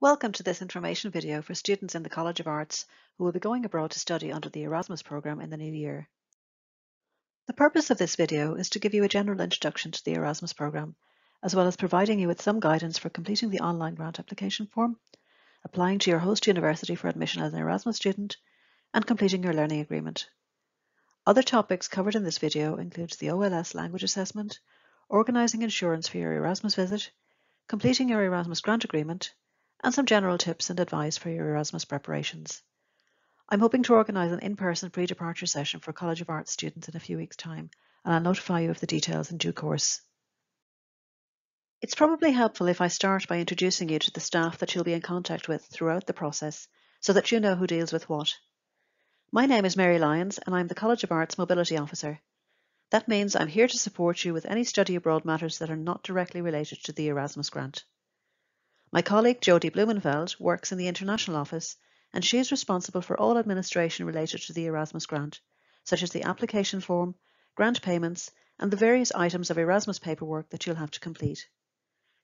Welcome to this information video for students in the College of Arts who will be going abroad to study under the Erasmus programme in the new year. The purpose of this video is to give you a general introduction to the Erasmus programme, as well as providing you with some guidance for completing the online grant application form, applying to your host university for admission as an Erasmus student, and completing your learning agreement. Other topics covered in this video include the OLS language assessment, organising insurance for your Erasmus visit, completing your Erasmus grant agreement, and some general tips and advice for your Erasmus preparations. I'm hoping to organise an in-person pre-departure session for College of Arts students in a few weeks' time, and I'll notify you of the details in due course. It's probably helpful if I start by introducing you to the staff that you'll be in contact with throughout the process, so that you know who deals with what. My name is Mary Lyons, and I'm the College of Arts Mobility Officer. That means I'm here to support you with any study abroad matters that are not directly related to the Erasmus grant. My colleague Jodie Blumenfeld works in the International Office, and she is responsible for all administration related to the Erasmus grant, such as the application form, grant payments, and the various items of Erasmus paperwork that you'll have to complete.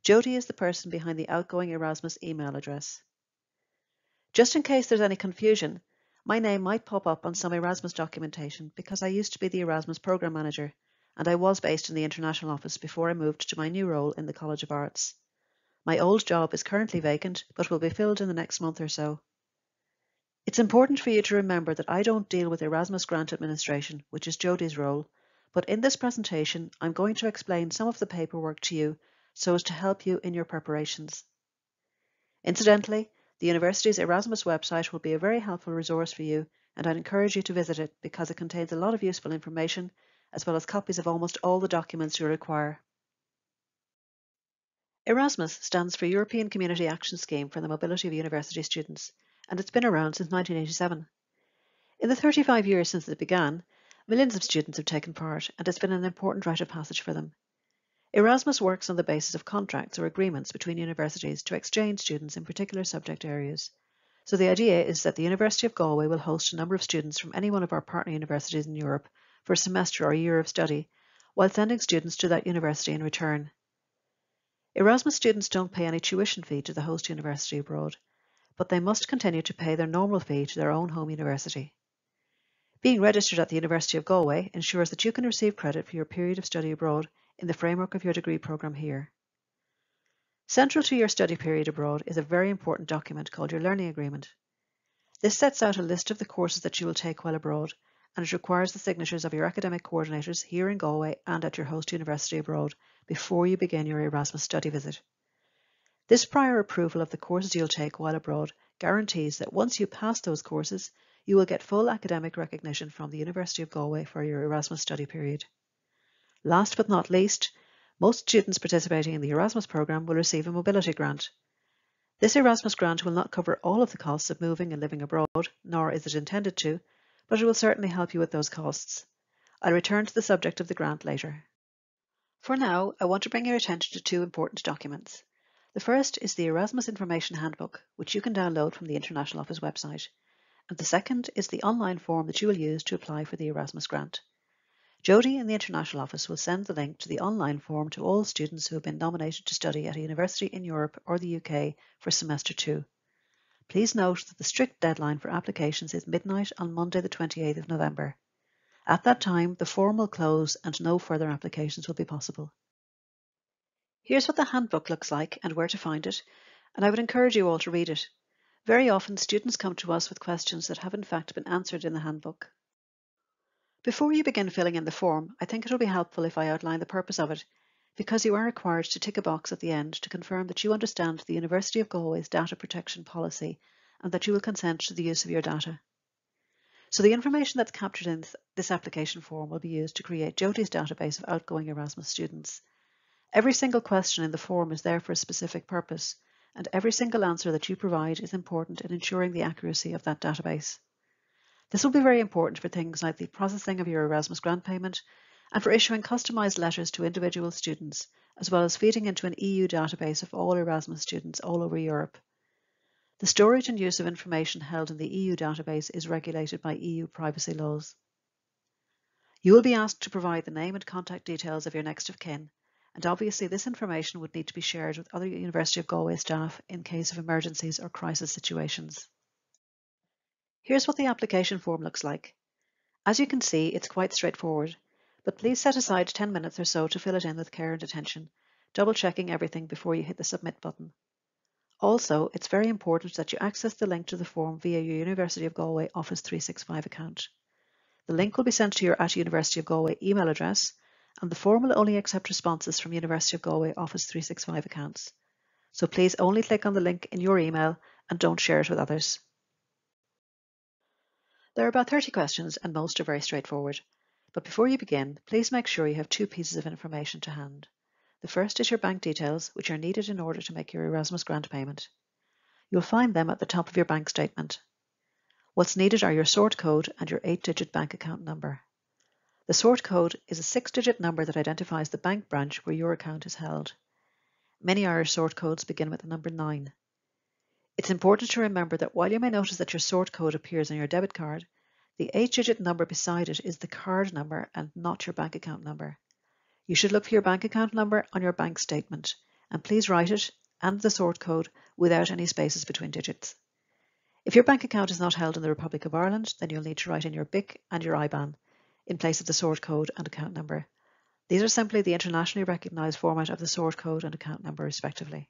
Jodie is the person behind the Outgoing Erasmus email address. Just in case there's any confusion, my name might pop up on some Erasmus documentation because I used to be the Erasmus Programme Manager, and I was based in the International Office before I moved to my new role in the College of Arts. My old job is currently vacant, but will be filled in the next month or so. It's important for you to remember that I don't deal with Erasmus grant administration, which is Jodie's role, but in this presentation I'm going to explain some of the paperwork to you so as to help you in your preparations. Incidentally, the university's Erasmus website will be a very helpful resource for you, and I'd encourage you to visit it because it contains a lot of useful information, as well as copies of almost all the documents you require. Erasmus stands for European Community Action Scheme for the Mobility of University Students, and it's been around since 1987. In the 35 years since it began, millions of students have taken part, and it's been an important rite of passage for them. Erasmus works on the basis of contracts or agreements between universities to exchange students in particular subject areas. So the idea is that the University of Galway will host a number of students from any one of our partner universities in Europe for a semester or a year of study, while sending students to that university in return. Erasmus students don't pay any tuition fee to the host university abroad, but they must continue to pay their normal fee to their own home university. Being registered at the University of Galway ensures that you can receive credit for your period of study abroad in the framework of your degree programme here. Central to your study period abroad is a very important document called your learning agreement. This sets out a list of the courses that you will take while abroad, and it requires the signatures of your academic coordinators here in Galway and at your host university abroad before you begin your Erasmus study visit. This prior approval of the courses you'll take while abroad guarantees that once you pass those courses, you will get full academic recognition from the University of Galway for your Erasmus study period. Last but not least, most students participating in the Erasmus programme will receive a mobility grant. This Erasmus grant will not cover all of the costs of moving and living abroad, nor is it intended to, but it will certainly help you with those costs. I'll return to the subject of the grant later. For now, I want to bring your attention to two important documents. The first is the Erasmus Information Handbook, which you can download from the International Office website, and the second is the online form that you will use to apply for the Erasmus grant. Jodie in the International Office will send the link to the online form to all students who have been nominated to study at a university in Europe or the UK for Semester 2. Please note that the strict deadline for applications is midnight on Monday the 28th of November. At that time, the form will close and no further applications will be possible. Here's what the handbook looks like and where to find it, and I would encourage you all to read it. Very often, students come to us with questions that have in fact been answered in the handbook. Before you begin filling in the form, I think it will be helpful if I outline the purpose of it, because you are required to tick a box at the end to confirm that you understand the University of Galway's data protection policy and that you will consent to the use of your data. So the information that's captured in this application form will be used to create Jodie's database of outgoing Erasmus students. Every single question in the form is there for a specific purpose, and every single answer that you provide is important in ensuring the accuracy of that database. This will be very important for things like the processing of your Erasmus grant payment and for issuing customised letters to individual students, as well as feeding into an EU database of all Erasmus students all over Europe. The storage and use of information held in the EU database is regulated by EU privacy laws. You will be asked to provide the name and contact details of your next of kin, and obviously this information would need to be shared with other University of Galway staff in case of emergencies or crisis situations. Here's what the application form looks like. As you can see, it's quite straightforward, but please set aside 10 minutes or so to fill it in with care and attention, double checking everything before you hit the submit button. Also, it's very important that you access the link to the form via your University of Galway Office 365 account. The link will be sent to your @University of Galway email address, and the form will only accept responses from University of Galway Office 365 accounts. So please only click on the link in your email and don't share it with others. There are about 30 questions and most are very straightforward. But before you begin, please make sure you have two pieces of information to hand. The first is your bank details, which are needed in order to make your Erasmus grant payment. You'll find them at the top of your bank statement. What's needed are your sort code and your 8-digit bank account number. The sort code is a 6-digit number that identifies the bank branch where your account is held. Many Irish sort codes begin with the number 9. It's important to remember that while you may notice that your sort code appears on your debit card, the 8-digit number beside it is the card number and not your bank account number. You should look for your bank account number on your bank statement, and please write it and the sort code without any spaces between digits. If your bank account is not held in the Republic of Ireland, then you'll need to write in your BIC and your IBAN in place of the sort code and account number. These are simply the internationally recognised format of the sort code and account number respectively.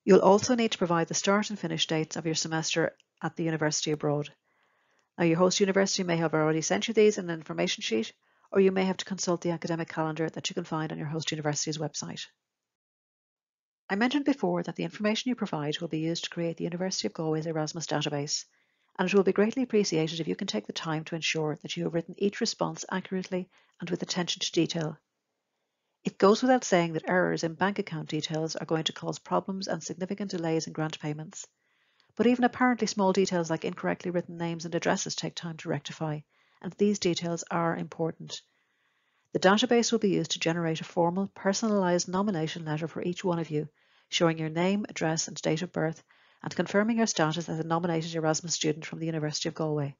You'll also need to provide the start and finish dates of your semester at the university abroad. Now, your host university may have already sent you these in an information sheet, or you may have to consult the academic calendar that you can find on your host university's website. I mentioned before that the information you provide will be used to create the University of Galway's Erasmus database, and it will be greatly appreciated if you can take the time to ensure that you have written each response accurately and with attention to detail. It goes without saying that errors in bank account details are going to cause problems and significant delays in grant payments. But even apparently small details like incorrectly written names and addresses take time to rectify, and these details are important. The database will be used to generate a formal, personalised nomination letter for each one of you, showing your name, address and date of birth, and confirming your status as a nominated Erasmus student from the University of Galway.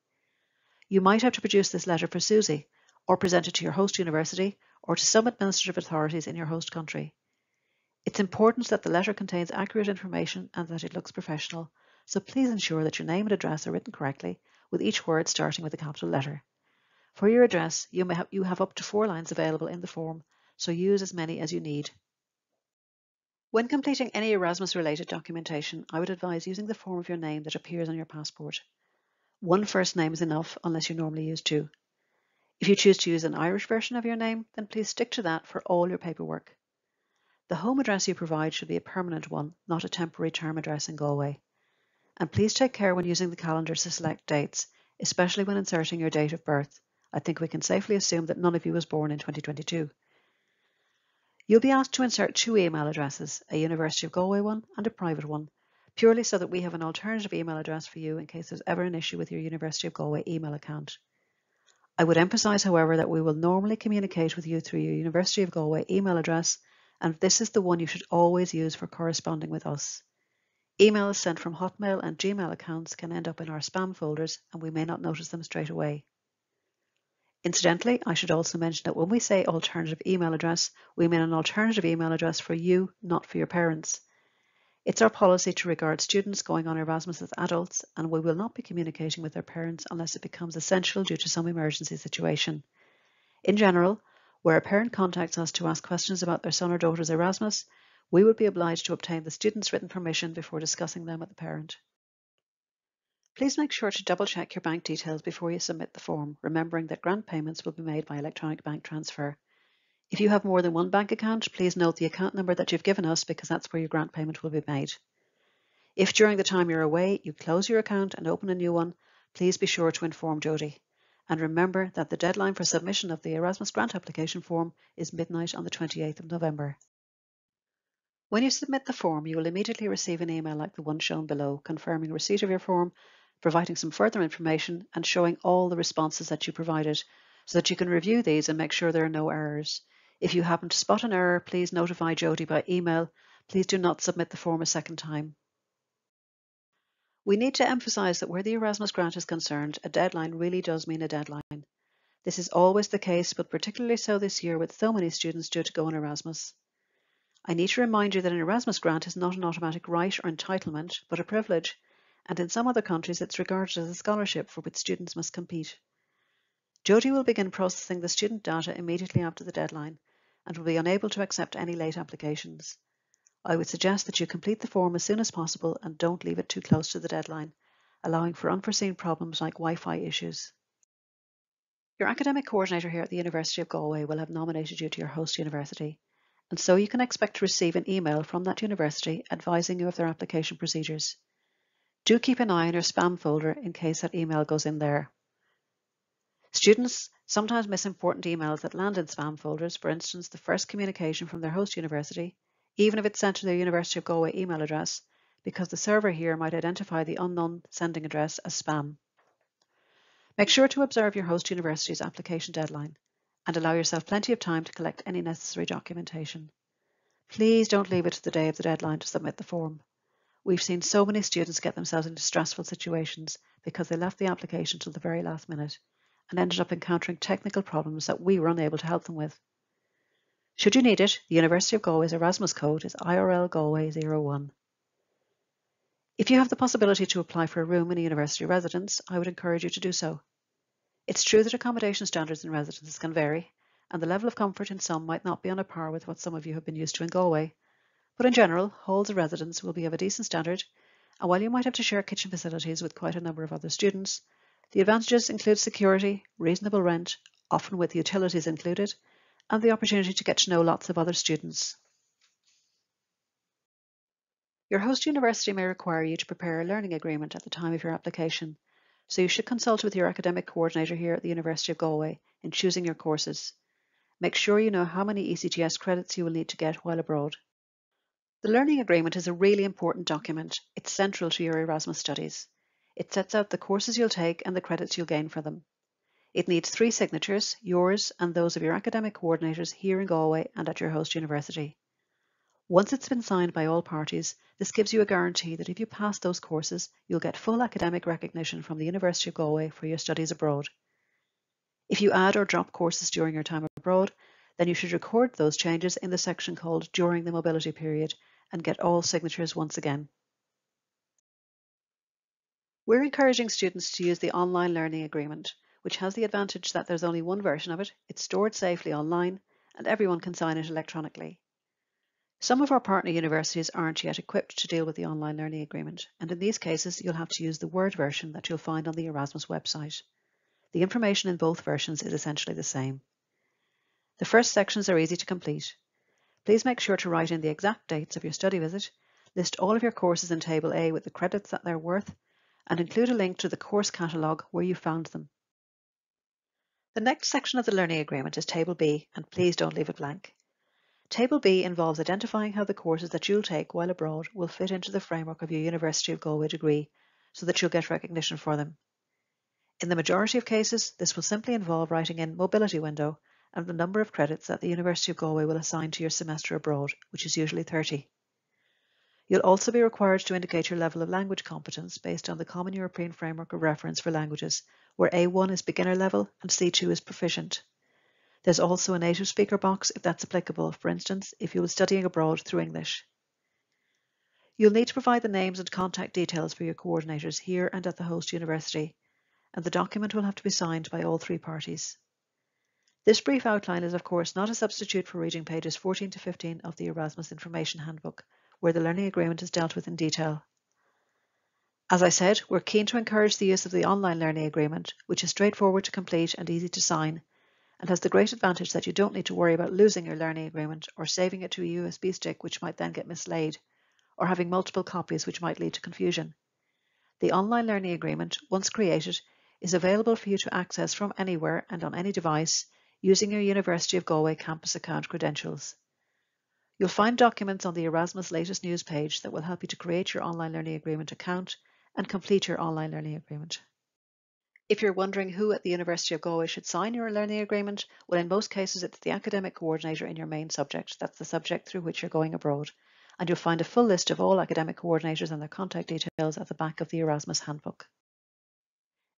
You might have to produce this letter for Susie, or present it to your host university, or to some administrative authorities in your host country. It's important that the letter contains accurate information and that it looks professional, so please ensure that your name and address are written correctly, with each word starting with a capital letter. For your address, you have up to 4 lines available in the form, so use as many as you need. When completing any Erasmus-related documentation, I would advise using the form of your name that appears on your passport. One first name is enough unless you normally use 2. If you choose to use an Irish version of your name, then please stick to that for all your paperwork. The home address you provide should be a permanent one, not a temporary term address in Galway. And please take care when using the calendar to select dates, especially when inserting your date of birth. I think we can safely assume that none of you was born in 2022. You'll be asked to insert 2 email addresses, a University of Galway one and a private one, purely so that we have an alternative email address for you in case there's ever an issue with your University of Galway email account. I would emphasise, however, that we will normally communicate with you through your University of Galway email address, and this is the one you should always use for corresponding with us. Emails sent from Hotmail and Gmail accounts can end up in our spam folders and we may not notice them straight away. Incidentally, I should also mention that when we say alternative email address, we mean an alternative email address for you, not for your parents. It's our policy to regard students going on Erasmus as adults, and we will not be communicating with their parents unless it becomes essential due to some emergency situation. In general, where a parent contacts us to ask questions about their son or daughter's Erasmus, we would be obliged to obtain the student's written permission before discussing them with the parent. Please make sure to double check your bank details before you submit the form, remembering that grant payments will be made by electronic bank transfer. If you have more than one bank account, please note the account number that you've given us because that's where your grant payment will be made. If during the time you're away you close your account and open a new one, please be sure to inform Jodie. And remember that the deadline for submission of the Erasmus grant application form is midnight on the 28th of November. When you submit the form, you will immediately receive an email like the one shown below, confirming receipt of your form, providing some further information and showing all the responses that you provided so that you can review these and make sure there are no errors. If you happen to spot an error, please notify Jodie by email. Please do not submit the form a second time. We need to emphasise that where the Erasmus grant is concerned, a deadline really does mean a deadline. This is always the case, but particularly so this year with so many students due to go on Erasmus. I need to remind you that an Erasmus grant is not an automatic right or entitlement, but a privilege, and in some other countries it's regarded as a scholarship for which students must compete. Jody will begin processing the student data immediately after the deadline and will be unable to accept any late applications. I would suggest that you complete the form as soon as possible and don't leave it too close to the deadline, allowing for unforeseen problems like Wi-Fi issues. Your academic coordinator here at the University of Galway will have nominated you to your host university, and so you can expect to receive an email from that university advising you of their application procedures. Do keep an eye on your spam folder in case that email goes in there. Students sometimes miss important emails that land in spam folders, for instance, the first communication from their host university, even if it's sent to their University of Galway email address, because the server here might identify the unknown sending address as spam. Make sure to observe your host university's application deadline and allow yourself plenty of time to collect any necessary documentation. Please don't leave it to the day of the deadline to submit the form. We've seen so many students get themselves into stressful situations because they left the application till the very last minute and ended up encountering technical problems that we were unable to help them with. Should you need it, the University of Galway's Erasmus code is IRL Galway 01. If you have the possibility to apply for a room in a university residence, I would encourage you to do so. It's true that accommodation standards in residences can vary, and the level of comfort in some might not be on a par with what some of you have been used to in Galway. But in general, halls of residence will be of a decent standard, and while you might have to share kitchen facilities with quite a number of other students, the advantages include security, reasonable rent, often with utilities included, and the opportunity to get to know lots of other students. Your host university may require you to prepare a learning agreement at the time of your application, so you should consult with your academic coordinator here at the University of Galway in choosing your courses. Make sure you know how many ECTS credits you will need to get while abroad. The learning agreement is a really important document. It's central to your Erasmus studies. It sets out the courses you'll take and the credits you'll gain for them. It needs 3 signatures, yours and those of your academic coordinators here in Galway and at your host university. Once it's been signed by all parties, this gives you a guarantee that if you pass those courses, you'll get full academic recognition from the University of Galway for your studies abroad. If you add or drop courses during your time abroad, then you should record those changes in the section called During the Mobility Period and get all signatures once again. We're encouraging students to use the online learning agreement, which has the advantage that there's only one version of it, it's stored safely online, and everyone can sign it electronically. Some of our partner universities aren't yet equipped to deal with the online learning agreement, and in these cases you'll have to use the Word version that you'll find on the Erasmus website. The information in both versions is essentially the same. The first sections are easy to complete. Please make sure to write in the exact dates of your study visit, list all of your courses in Table A with the credits that they're worth, and include a link to the course catalogue where you found them. The next section of the learning agreement is Table B, and please don't leave it blank. Table B involves identifying how the courses that you'll take while abroad will fit into the framework of your University of Galway degree so that you'll get recognition for them. In the majority of cases, this will simply involve writing in mobility window and the number of credits that the University of Galway will assign to your semester abroad, which is usually 30. You'll also be required to indicate your level of language competence based on the Common European Framework of Reference for Languages, where A1 is beginner level and C2 is proficient. There's also a native speaker box if that's applicable, for instance, if you were studying abroad through English. You'll need to provide the names and contact details for your coordinators here and at the host university, and the document will have to be signed by all 3 parties. This brief outline is of course not a substitute for reading pages 14 to 15 of the Erasmus Information Handbook, where the learning agreement is dealt with in detail. As I said, we're keen to encourage the use of the online learning agreement, which is straightforward to complete and easy to sign, and has the great advantage that you don't need to worry about losing your learning agreement or saving it to a USB stick which might then get mislaid, or having multiple copies which might lead to confusion. The online learning agreement, once created, is available for you to access from anywhere and on any device using your University of Galway campus account credentials. You'll find documents on the Erasmus latest news page that will help you to create your online learning agreement account and complete your online learning agreement. If you're wondering who at the University of Galway should sign your learning agreement, well, in most cases it's the academic coordinator in your main subject. That's the subject through which you're going abroad. And you'll find a full list of all academic coordinators and their contact details at the back of the Erasmus handbook.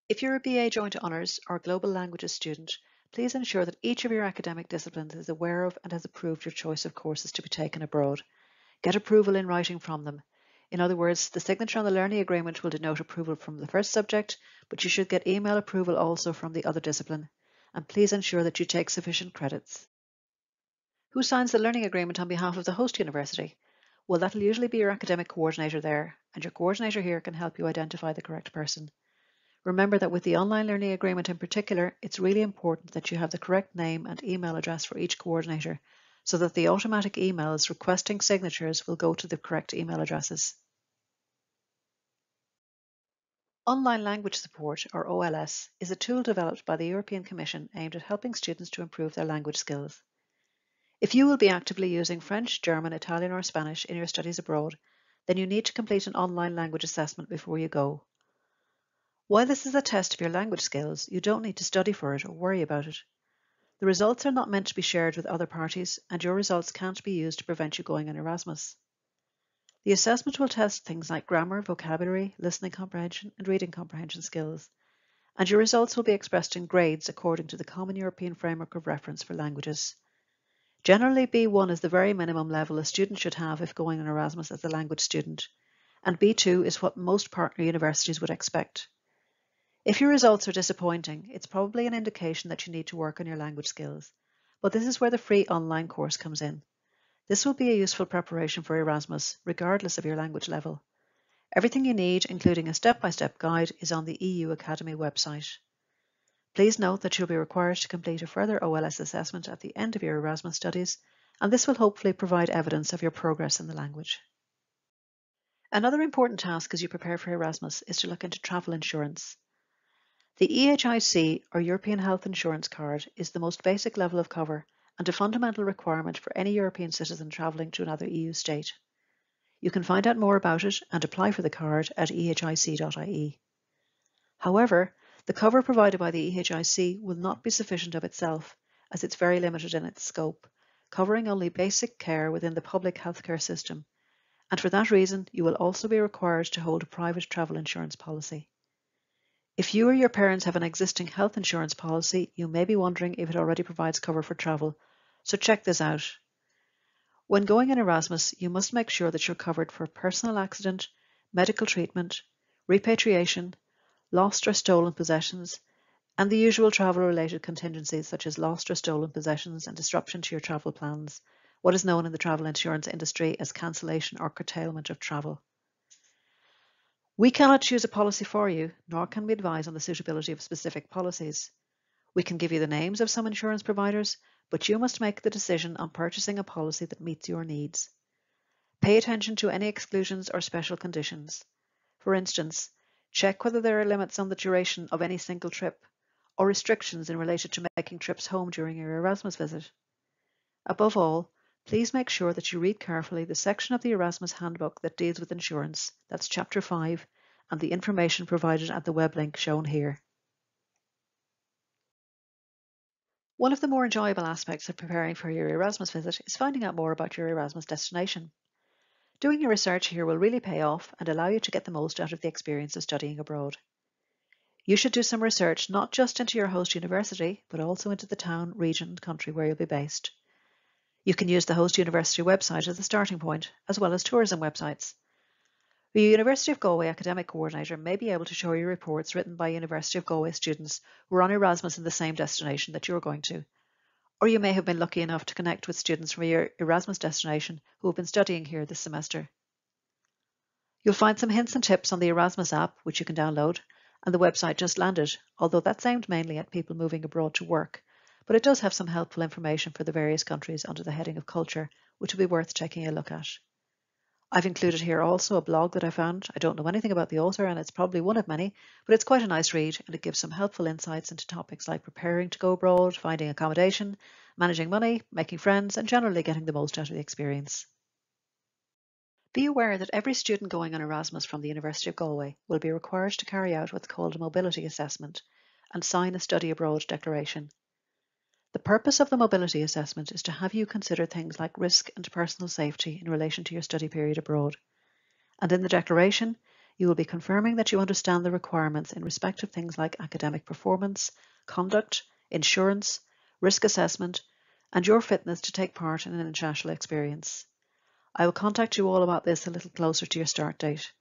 If you're a BA Joint Honours or Global Languages student, please ensure that each of your academic disciplines is aware of and has approved your choice of courses to be taken abroad. Get approval in writing from them. In other words, the signature on the learning agreement will denote approval from the first subject, but you should get email approval also from the other discipline. And please ensure that you take sufficient credits. Who signs the learning agreement on behalf of the host university? Well, that'll usually be your academic coordinator there, and your coordinator here can help you identify the correct person. Remember that with the online learning agreement in particular, it's really important that you have the correct name and email address for each coordinator, so that the automatic emails requesting signatures will go to the correct email addresses. Online Language Support, or OLS, is a tool developed by the European Commission aimed at helping students to improve their language skills. If you will be actively using French, German, Italian or Spanish in your studies abroad, then you need to complete an online language assessment before you go. While this is a test of your language skills, you don't need to study for it or worry about it. The results are not meant to be shared with other parties, and your results can't be used to prevent you going on Erasmus. The assessment will test things like grammar, vocabulary, listening comprehension, and reading comprehension skills, and your results will be expressed in grades according to the Common European Framework of Reference for Languages. Generally, B1 is the very minimum level a student should have if going on Erasmus as a language student, and B2 is what most partner universities would expect. If your results are disappointing, it's probably an indication that you need to work on your language skills, but this is where the free online course comes in. This will be a useful preparation for Erasmus, regardless of your language level. Everything you need, including a step-by-step guide, is on the EU Academy website. Please note that you'll be required to complete a further OLS assessment at the end of your Erasmus studies, and this will hopefully provide evidence of your progress in the language. Another important task as you prepare for Erasmus is to look into travel insurance. The EHIC, or European Health Insurance Card, is the most basic level of cover and a fundamental requirement for any European citizen travelling to another EU state. You can find out more about it and apply for the card at ehic.ie. However, the cover provided by the EHIC will not be sufficient of itself, as it's very limited in its scope, covering only basic care within the public healthcare system, and for that reason you will also be required to hold a private travel insurance policy. If you or your parents have an existing health insurance policy, you may be wondering if it already provides cover for travel, so check this out. When going in Erasmus, you must make sure that you're covered for personal accident, medical treatment, repatriation, lost or stolen possessions, and the usual travel-related contingencies such as lost or stolen possessions and disruption to your travel plans, what is known in the travel insurance industry as cancellation or curtailment of travel. We cannot choose a policy for you, nor can we advise on the suitability of specific policies. We can give you the names of some insurance providers, but you must make the decision on purchasing a policy that meets your needs. Pay attention to any exclusions or special conditions. For instance, check whether there are limits on the duration of any single trip, or restrictions in relation to making trips home during your Erasmus visit. Above all, please make sure that you read carefully the section of the Erasmus Handbook that deals with insurance, that's Chapter 5, and the information provided at the web link shown here. One of the more enjoyable aspects of preparing for your Erasmus visit is finding out more about your Erasmus destination. Doing your research here will really pay off and allow you to get the most out of the experience of studying abroad. You should do some research not just into your host university, but also into the town, region, and country where you'll be based. You can use the host university website as a starting point, as well as tourism websites. The University of Galway Academic Coordinator may be able to show you reports written by University of Galway students who are on Erasmus in the same destination that you're going to. Or you may have been lucky enough to connect with students from your Erasmus destination who have been studying here this semester. You'll find some hints and tips on the Erasmus app, which you can download, and the website just landed, although that's aimed mainly at people moving abroad to work. But it does have some helpful information for the various countries under the heading of culture, which will be worth taking a look at. I've included here also a blog that I found. I don't know anything about the author and it's probably one of many, but it's quite a nice read and it gives some helpful insights into topics like preparing to go abroad, finding accommodation, managing money, making friends, and generally getting the most out of the experience. Be aware that every student going on Erasmus from the University of Galway will be required to carry out what's called a mobility assessment and sign a study abroad declaration. The purpose of the mobility assessment is to have you consider things like risk and personal safety in relation to your study period abroad. And in the declaration, you will be confirming that you understand the requirements in respect of things like academic performance, conduct, insurance, risk assessment, and your fitness to take part in an international experience. I will contact you all about this a little closer to your start date.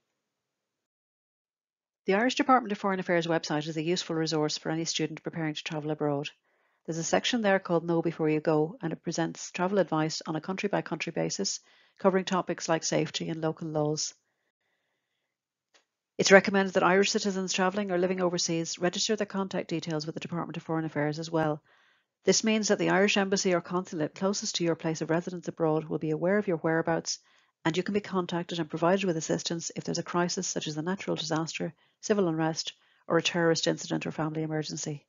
The Irish Department of Foreign Affairs website is a useful resource for any student preparing to travel abroad. There's a section there called Know Before You Go, and it presents travel advice on a country-by-country basis, covering topics like safety and local laws. It's recommended that Irish citizens travelling or living overseas register their contact details with the Department of Foreign Affairs as well. This means that the Irish Embassy or consulate closest to your place of residence abroad will be aware of your whereabouts, and you can be contacted and provided with assistance if there's a crisis such as a natural disaster, civil unrest, or a terrorist incident or family emergency.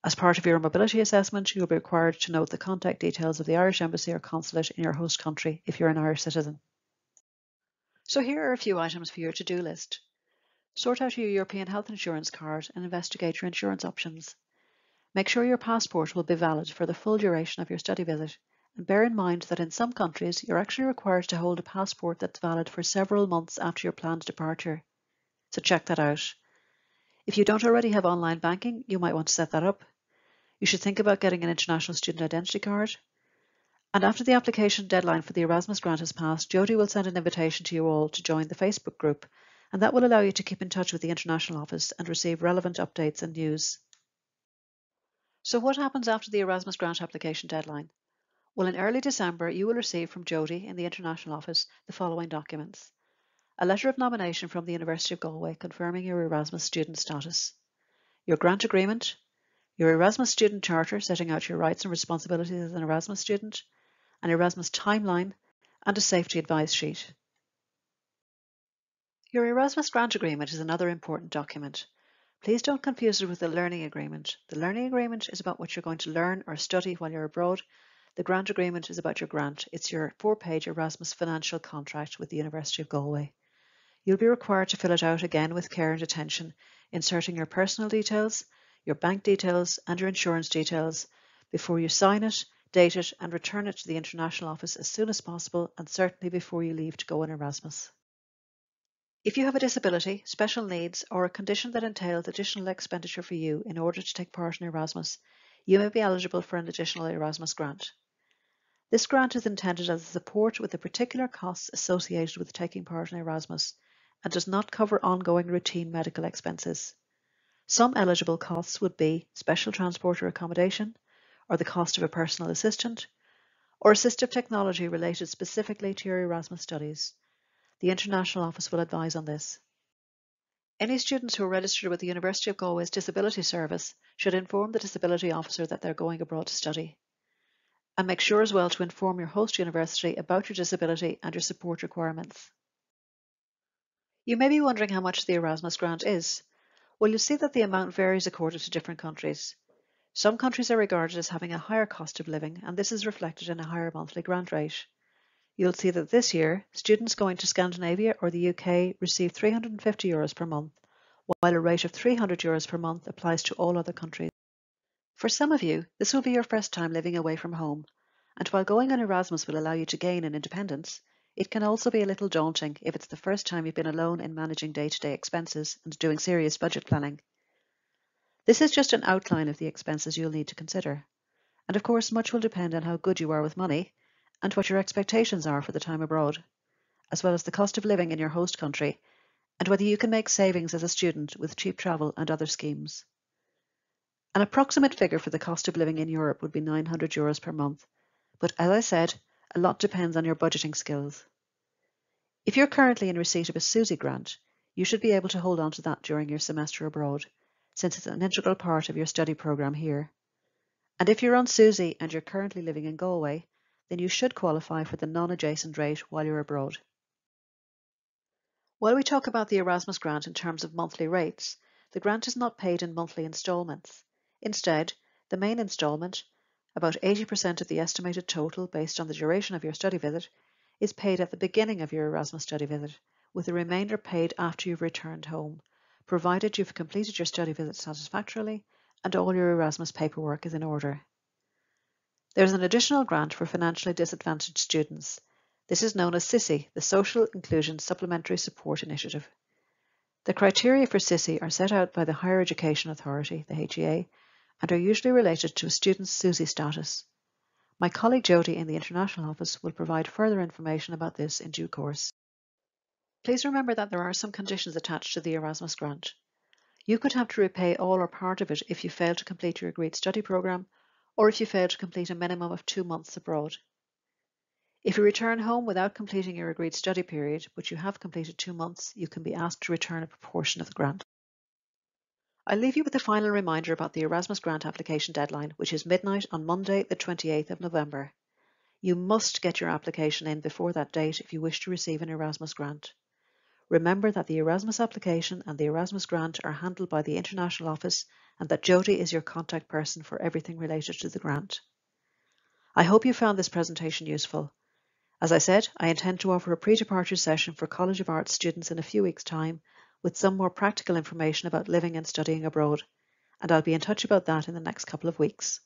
As part of your mobility assessment, you will be required to note the contact details of the Irish Embassy or consulate in your host country if you're an Irish citizen. So here are a few items for your to-do list. Sort out your European health insurance card and investigate your insurance options. Make sure your passport will be valid for the full duration of your study visit, and bear in mind that in some countries you're actually required to hold a passport that's valid for several months after your planned departure. So check that out. If you don't already have online banking, you might want to set that up. You should think about getting an international student identity card. And after the application deadline for the Erasmus grant has passed, Jodie will send an invitation to you all to join the Facebook group, and that will allow you to keep in touch with the International Office and receive relevant updates and news. So what happens after the Erasmus grant application deadline? Well, in early December, you will receive from Jodie in the International Office the following documents. A letter of nomination from the University of Galway confirming your Erasmus student status, your grant agreement, your Erasmus student charter setting out your rights and responsibilities as an Erasmus student, an Erasmus timeline, and a safety advice sheet. Your Erasmus grant agreement is another important document. Please don't confuse it with the learning agreement. The learning agreement is about what you're going to learn or study while you're abroad. The grant agreement is about your grant. It's your 4-page Erasmus financial contract with the University of Galway. You'll be required to fill it out again with care and attention, inserting your personal details, your bank details, and your insurance details before you sign it, date it, and return it to the International Office as soon as possible, and certainly before you leave to go on Erasmus. If you have a disability, special needs, or a condition that entails additional expenditure for you in order to take part in Erasmus, you may be eligible for an additional Erasmus grant. This grant is intended as a support with the particular costs associated with taking part in Erasmus and does not cover ongoing routine medical expenses. Some eligible costs would be special transport or accommodation, or the cost of a personal assistant, or assistive technology related specifically to your Erasmus studies. The International Office will advise on this. Any students who are registered with the University of Galway's Disability Service should inform the Disability Officer that they're going abroad to study. And make sure as well to inform your host university about your disability and your support requirements. You may be wondering how much the Erasmus grant is. Well, you'll see that the amount varies according to different countries. Some countries are regarded as having a higher cost of living, and this is reflected in a higher monthly grant rate. You'll see that this year, students going to Scandinavia or the UK receive €350 per month, while a rate of €300 per month applies to all other countries. For some of you, this will be your first time living away from home, and while going on Erasmus will allow you to gain in independence, it can also be a little daunting if it's the first time you've been alone in managing day-to-day expenses and doing serious budget planning. This is just an outline of the expenses you'll need to consider. And of course, much will depend on how good you are with money and what your expectations are for the time abroad, as well as the cost of living in your host country and whether you can make savings as a student with cheap travel and other schemes. An approximate figure for the cost of living in Europe would be €900 per month, but as I said, a lot depends on your budgeting skills. If you're currently in receipt of a SUSI grant, you should be able to hold on to that during your semester abroad, since it's an integral part of your study programme here. And if you're on SUSI and you're currently living in Galway, then you should qualify for the non-adjacent rate while you're abroad. While we talk about the Erasmus grant in terms of monthly rates, the grant is not paid in monthly instalments. Instead, the main instalment, about 80% of the estimated total based on the duration of your study visit, is paid at the beginning of your Erasmus study visit, with the remainder paid after you've returned home, provided you've completed your study visit satisfactorily and all your Erasmus paperwork is in order. There's an additional grant for financially disadvantaged students. This is known as CISI, the Social Inclusion Supplementary Support Initiative. The criteria for CISI are set out by the Higher Education Authority, the HEA, and are usually related to a student's SUSI status. My colleague Jody in the International Office will provide further information about this in due course. Please remember that there are some conditions attached to the Erasmus grant. You could have to repay all or part of it if you fail to complete your agreed study programme, or if you fail to complete a minimum of 2 months abroad. If you return home without completing your agreed study period, but you have completed 2 months, you can be asked to return a proportion of the grant. I'll leave you with a final reminder about the Erasmus grant application deadline, which is midnight on Monday, the 28th of November. You must get your application in before that date if you wish to receive an Erasmus grant. Remember that the Erasmus application and the Erasmus grant are handled by the International Office and that Jody is your contact person for everything related to the grant. I hope you found this presentation useful. As I said, I intend to offer a pre-departure session for College of Arts students in a few weeks' time with some more practical information about living and studying abroad, and I'll be in touch about that in the next couple of weeks.